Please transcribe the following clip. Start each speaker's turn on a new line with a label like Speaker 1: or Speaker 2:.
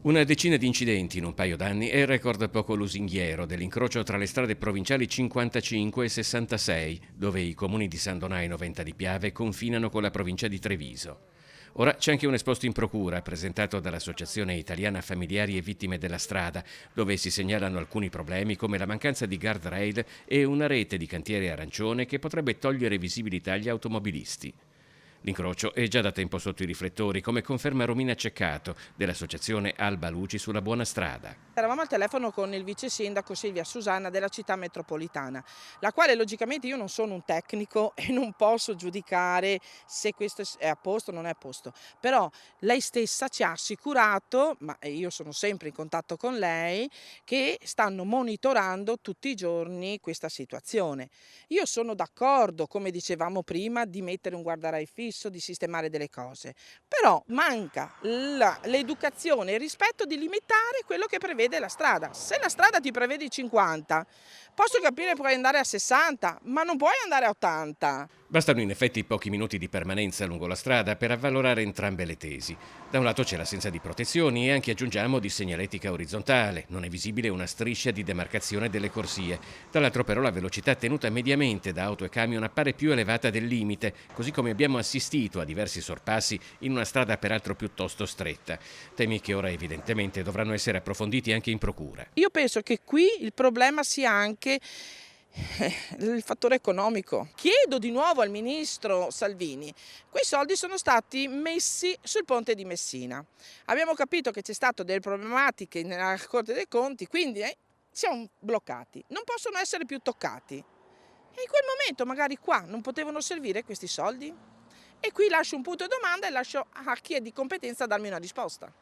Speaker 1: Una decina di incidenti in un paio d'anni è il record poco lusinghiero dell'incrocio tra le strade provinciali 55 e 66, dove i comuni di San Donà e Noventa di Piave confinano con la provincia di Treviso. Ora c'è anche un esposto in procura presentato dall'Associazione Italiana Familiari e Vittime della Strada, dove si segnalano alcuni problemi come la mancanza di guardrail e una rete di cantiere arancione che potrebbe togliere visibilità agli automobilisti. L'incrocio è già da tempo sotto i riflettori, come conferma Romina Ceccato dell'associazione Alba Luci sulla Buona Strada.
Speaker 2: Eravamo al telefono con il vice sindaco Silvia Susanna della città metropolitana, la quale logicamente io non sono un tecnico e non posso giudicare se questo è a posto o non è a posto, però lei stessa ci ha assicurato, ma io sono sempre in contatto con lei, che stanno monitorando tutti i giorni questa situazione. Io sono d'accordo, come dicevamo prima, di mettere un guardrail fisso, di sistemare delle cose, però manca l'educazione e il rispetto di limitare quello che prevede la strada. Se la strada ti prevede i 50, posso capire puoi andare a 60, ma non puoi andare a 80.
Speaker 1: Bastano in effetti pochi minuti di permanenza lungo la strada per avvalorare entrambe le tesi. Da un lato c'è l'assenza di protezioni e anche aggiungiamo di segnaletica orizzontale, non è visibile una striscia di demarcazione delle corsie. Dall'altro però la velocità tenuta mediamente da auto e camion appare più elevata del limite, così come abbiamo assistito a diversi sorpassi in una strada peraltro piuttosto stretta. Temi che ora evidentemente dovranno essere approfonditi anche in procura.
Speaker 2: Io penso che qui il problema sia anche il fattore economico. Chiedo di nuovo al ministro Salvini, quei soldi sono stati messi sul ponte di Messina. Abbiamo capito che c'è stato delle problematiche nella Corte dei Conti, quindi siamo bloccati, non possono essere più toccati. E in quel momento magari qua non potevano servire questi soldi? E qui lascio un punto di domanda e lascio a chi è di competenza darmi una risposta.